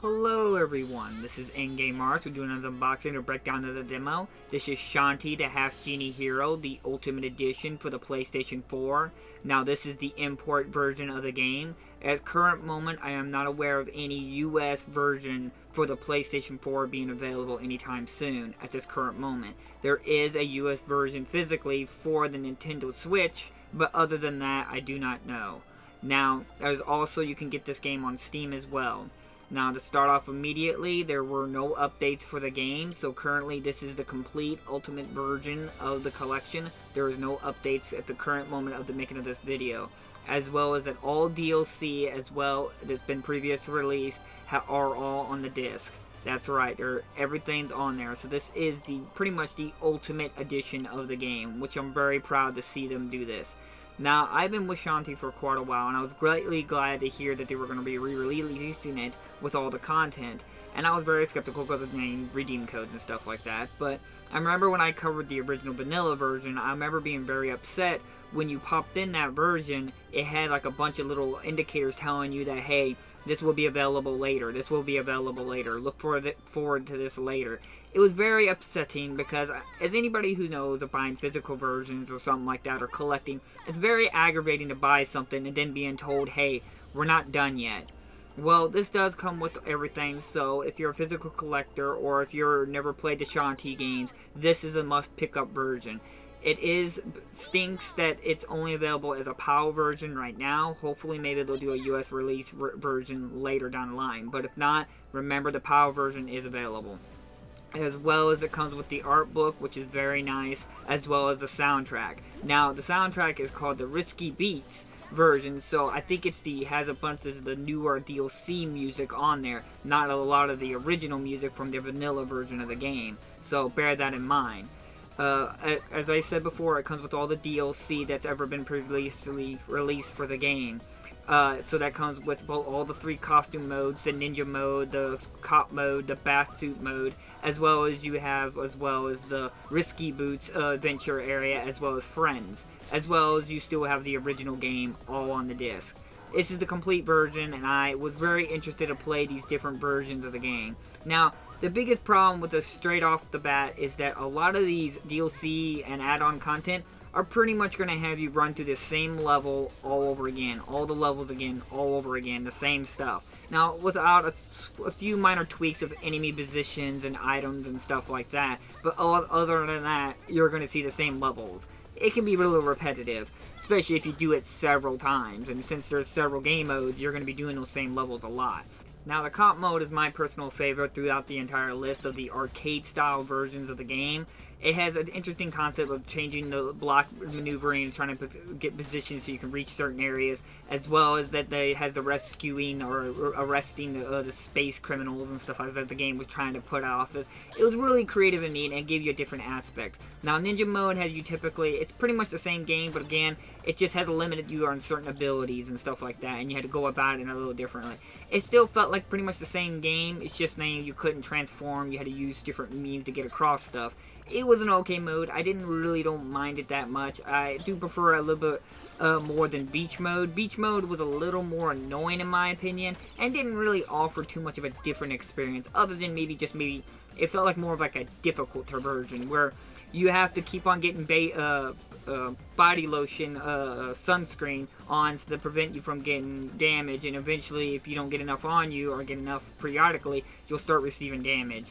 Hello everyone, this is Endgame Mars. We're doing another unboxing or breakdown of the demo. This is Shantae, the Half-Genie Hero, the Ultimate Edition for the PlayStation 4. Now this is the import version of the game. At current moment, I am not aware of any US version for the PlayStation 4 being available anytime soon at this current moment. There is a US version physically for the Nintendo Switch, but other than that, I do not know. Now, there's also, you can get this game on Steam as well. Now, to start off immediately, there were no updates for the game, so currently this is the complete ultimate version of the collection. There is no updates at the current moment of the making of this video, as well as that all DLC as well that's been previously released are all on the disc. That's right, everything's on there. So this is pretty much the ultimate edition of the game, which I'm very proud to see them do this. Now, I've been with Shantae for quite a while, and I was greatly glad to hear that they were going to be re-releasing it with all the content. And I was very skeptical because of the redeem codes and stuff like that. But I remember when I covered the original vanilla version, I remember being very upset when you popped in that version. It had like a bunch of little indicators telling you that, hey, this will be available later. This will be available later. Look forward to this later. It was very upsetting because, as anybody who knows of buying physical versions or something like that or collecting, it's very aggravating to buy something and then being told, hey, we're not done yet. Well, this does come with everything, so if you're a physical collector or if you're never played the Shantae games, this is a must pick up version. It stinks that it's only available as a PAL version right now. Hopefully maybe they'll do a US release version later down the line, but if not, remember the PAL version is available. As well as it comes with the art book, which is very nice, as well as the soundtrack. Now, the soundtrack is called the Risky Beats version, so I think has a bunch of the newer DLC music on there, not a lot of the original music from the vanilla version of the game, so bear that in mind. As I said before, it comes with all the DLC that's ever been previously released for the game. So that comes with all the 3 costume modes, the ninja mode, the cop mode, the bath suit mode, as well as the Risky Boots adventure area, as well as friends, as well as you still have the original game all on the disc. This is the complete version, and I was very interested to play these different versions of the game. Now, the biggest problem with this straight off the bat is that a lot of these DLC and add-on content are pretty much going to have you run through the same level all over again. All the levels again, all over again, the same stuff. Now, without a few minor tweaks of enemy positions and items and stuff like that, but other than that, you're going to see the same levels. It can be a little repetitive, especially if you do it several times, and since there's several game modes, you're going to be doing those same levels a lot. Now, the comp mode is my personal favorite throughout the entire list of the arcade-style versions of the game. It has an interesting concept of changing the block maneuvering and trying to get positions so you can reach certain areas, as well as that it has the rescuing or arresting the space criminals and stuff like that the game was trying to put off. It was really creative and neat and gave you a different aspect. Now, ninja mode has you it's pretty much the same game, but again, it just has limited you on certain abilities and stuff like that, and you had to go about it a little differently. It still felt like pretty much the same game. It's just saying you couldn't transform. You had to use different means to get across stuff. It was an okay mode. I don't mind it that much. I do prefer a little bit more than beach mode. Beach mode was a little more annoying in my opinion, and didn't really offer too much of a different experience, other than maybe it felt like more of like a difficult version where you have to keep on getting body lotion, sunscreen on to prevent you from getting damage, and eventually if you don't get enough on you or get enough periodically, you'll start receiving damage.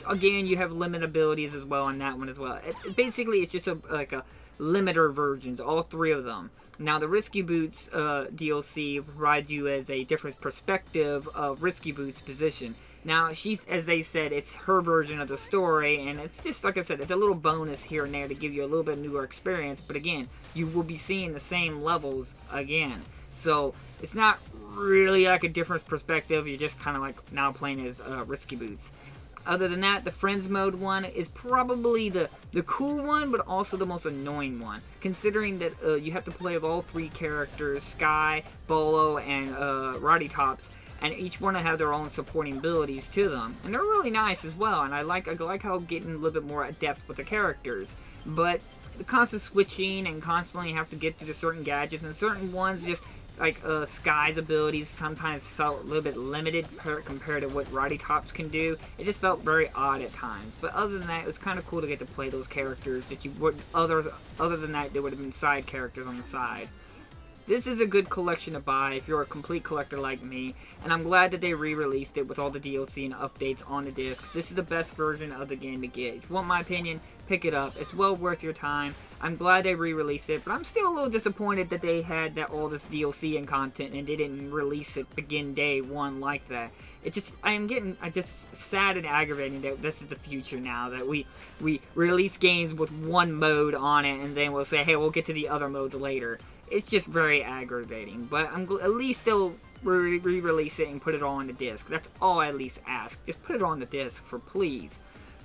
Again, you have limit abilities as well on that one as well. Basically, it's just like a limiter versions, all 3 of them. Now, the Risky Boots DLC provides you as a different perspective of Risky Boots' position. Now, as they said, it's her version of the story, and it's just, like I said, it's a little bonus here and there to give you a little bit newer experience, but again, you will be seeing the same levels again. So, it's not really like a different perspective, you're just kind of like now playing as Risky Boots. Other than that, the Friends mode one is probably the cool one, but also the most annoying one, considering that you have to play with all 3 characters, Sky, Bolo, and Roddy Tops, and each one have their own supporting abilities to them, and they're really nice as well, and I like how getting a little bit more adept with the characters, but the constant switching and constantly have to get to the certain gadgets, and certain ones just like Sky's abilities sometimes felt a little bit limited compared to what Roddy Tops can do. It just felt very odd at times. But other than that, it was kind of cool to get to play those characters that you would other than that, there would have been side characters on the side. This is a good collection to buy if you're a complete collector like me, and I'm glad that they re-released it with all the DLC and updates on the discs. This is the best version of the game to get. If you want my opinion, pick it up. It's well worth your time. I'm glad they re-released it, but I'm still a little disappointed that they had all this DLC and content and they didn't release it begin day one like that. It's just, I'm just sad and aggravating that this is the future now, that we release games with one mode on it and then we'll say, hey, we'll get to the other modes later. It's just very aggravating, but at least they'll re-release it and put it all on the disc. That's all I at least ask. Just put it on the disc, for please.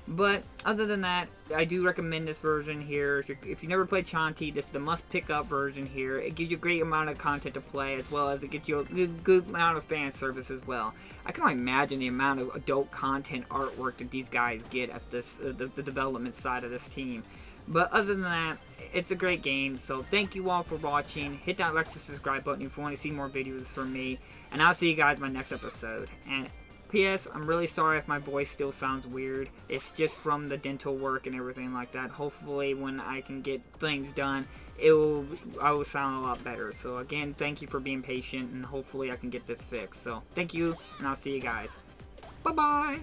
But other than that, I do recommend this version here. If you never played Shantae, this is the must-pick-up version here. It gives you a great amount of content to play, as well as it gets you a good amount of fan service as well. I can only imagine the amount of adult content artwork that these guys get at this the development side of this team. But other than that, it's a great game. So thank you all for watching. Hit that like and subscribe button if you want to see more videos from me. And I'll see you guys in my next episode. And P.S. I'm really sorry if my voice still sounds weird. It's just from the dental work and everything like that. Hopefully when I can get things done, I will sound a lot better. So again, thank you for being patient, and hopefully I can get this fixed. So thank you, and I'll see you guys. Bye-bye!